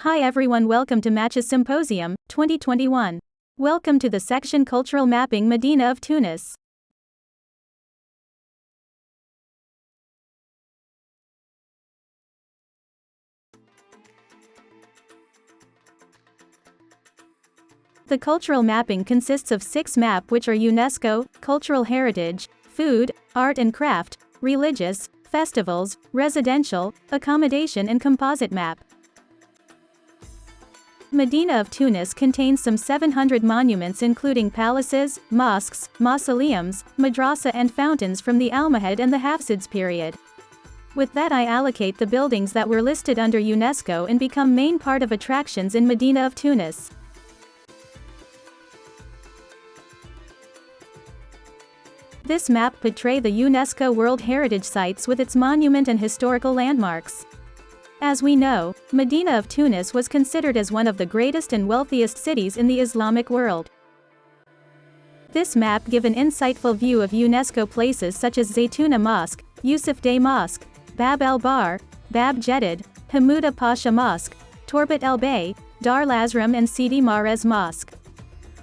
Hi everyone, welcome to Matches Symposium 2021. Welcome to the section Cultural Mapping Medina of Tunis. The cultural mapping consists of 6 maps which are UNESCO, cultural heritage, food, art and craft, religious, festivals, residential, accommodation and composite map. Medina of Tunis contains some 700 monuments including palaces, mosques, mausoleums, madrasa and fountains from the Almohad and the Hafsids period. With that I allocate the buildings that were listed under UNESCO and become main part of attractions in Medina of Tunis. This map portrays the UNESCO World Heritage Sites with its monument and historical landmarks. As we know, Medina of Tunis was considered as one of the greatest and wealthiest cities in the Islamic world. This map gives an insightful view of UNESCO places such as Zaytuna Mosque, Yusuf Day Mosque, Bab el-Bar, Bab Jedid, Hamouda Pasha Mosque, Torbat el-Bey, Dar al-Azram and Sidi Marez Mosque.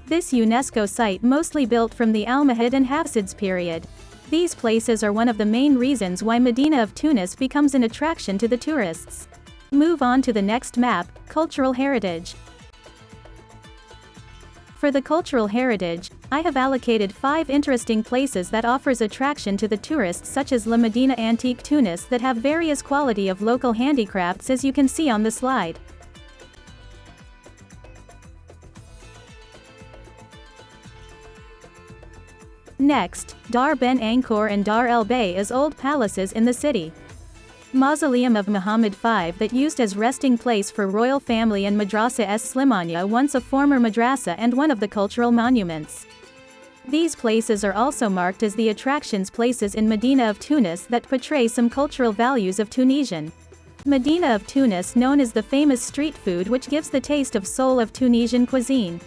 This UNESCO site mostly built from the Almohad and Hafsids period. These places are one of the main reasons why Medina of Tunis becomes an attraction to the tourists. Move on to the next map, Cultural Heritage. For the cultural heritage, I have allocated 5 interesting places that offers attraction to the tourists such as La Medina Antique Tunis that have various quality of local handicrafts as you can see on the slide. Next, Dar Ben Ankor and Dar el-Bey is old palaces in the city. Mausoleum of Muhammad V that used as resting place for royal family and Madrasa es Slimania, once a former madrasa and one of the cultural monuments. These places are also marked as the attractions places in Medina of Tunis that portray some cultural values of Tunisian. Medina of Tunis known as the famous street food which gives the taste of soul of Tunisian cuisine.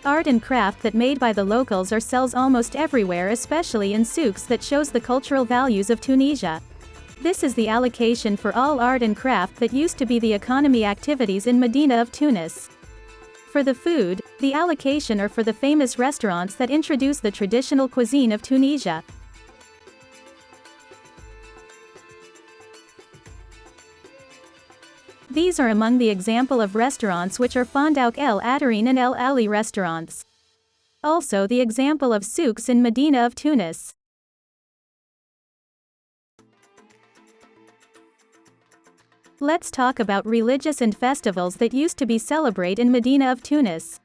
Art and craft that made by the locals are sells almost everywhere, especially in souks that shows the cultural values of Tunisia. This is the allocation for all art and craft that used to be the economy activities in Medina of Tunis. For the food, the allocation are for the famous restaurants that introduce the traditional cuisine of Tunisia. These are among the example of restaurants which are Fondouk El Atarine and El Ali restaurants. Also the example of souks in Medina of Tunis. Let's talk about religious and festivals that used to be celebrated in Medina of Tunis.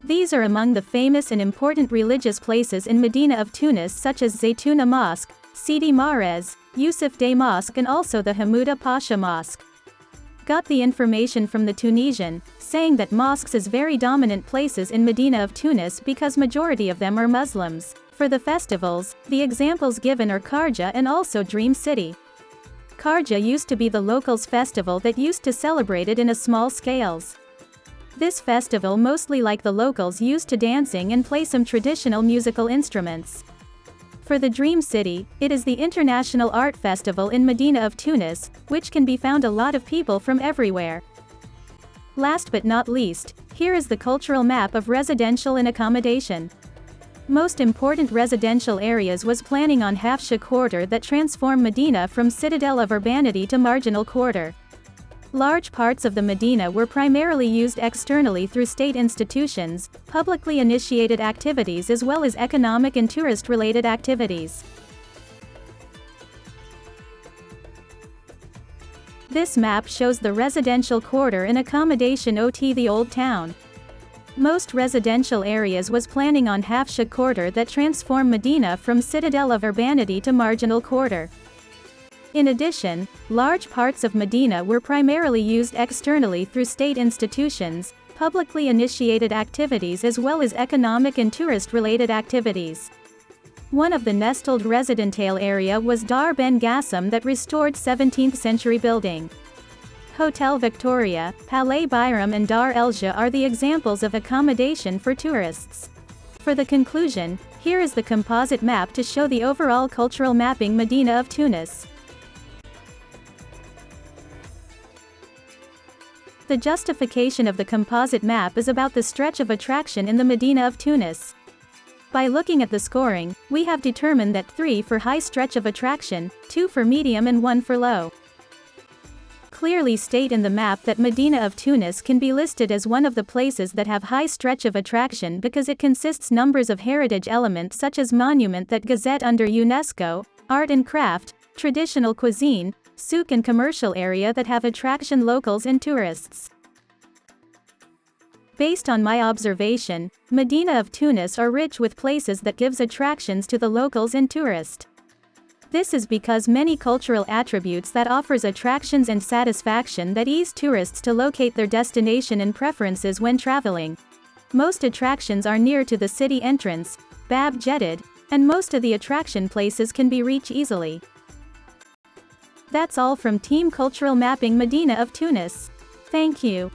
These are among the famous and important religious places in Medina of Tunis such as Zaytuna Mosque, Sidi Marez, Yusuf Day Mosque and also the Hamouda Pasha Mosque. Got the information from the Tunisian, saying that mosques is very dominant places in Medina of Tunis because majority of them are Muslims. For the festivals, the examples given are Kharja and also Dream City. Kharja used to be the locals' festival that used to celebrate it in a small scales. This festival mostly like the locals used to dancing and play some traditional musical instruments. For the Dream City, it is the International Art Festival in Medina of Tunis, which can be found a lot of people from everywhere. Last but not least, here is the cultural map of residential and accommodation. Most important residential areas was planning on Hafsha quarter that transformed Medina from citadel of urbanity to marginal quarter. Large parts of the Medina were primarily used externally through state institutions, publicly initiated activities as well as economic and tourist-related activities. This map shows the residential quarter and accommodation OT the Old Town. Most residential areas was planning on Hafsha quarter that transformed Medina from citadel of urbanity to marginal quarter. In addition, large parts of Medina were primarily used externally through state institutions, publicly initiated activities as well as economic and tourist-related activities. One of the nestled residential area was Dar Ben Gassam that restored 17th century building. Hotel Victoria, Palais Bayram and Dar Elja are the examples of accommodation for tourists. For the conclusion, here is the composite map to show the overall cultural mapping Medina of Tunis. The justification of the composite map is about the stretch of attraction in the Medina of Tunis. By looking at the scoring, we have determined that 3 for high stretch of attraction, 2 for medium and 1 for low. Clearly state in the map that Medina of Tunis can be listed as one of the places that have high stretch of attraction because it consists numbers of heritage elements such as monument that gazette under UNESCO, art and craft, traditional cuisine, souk and commercial area that have attraction locals and tourists. Based on my observation, Medina of Tunis are rich with places that gives attractions to the locals and tourists. This is because many cultural attributes that offers attractions and satisfaction that ease tourists to locate their destination and preferences when traveling. Most attractions are near to the city entrance, Bab Jedid, and most of the attraction places can be reached easily. That's all from Team Cultural Mapping Medina of Tunis. Thank you.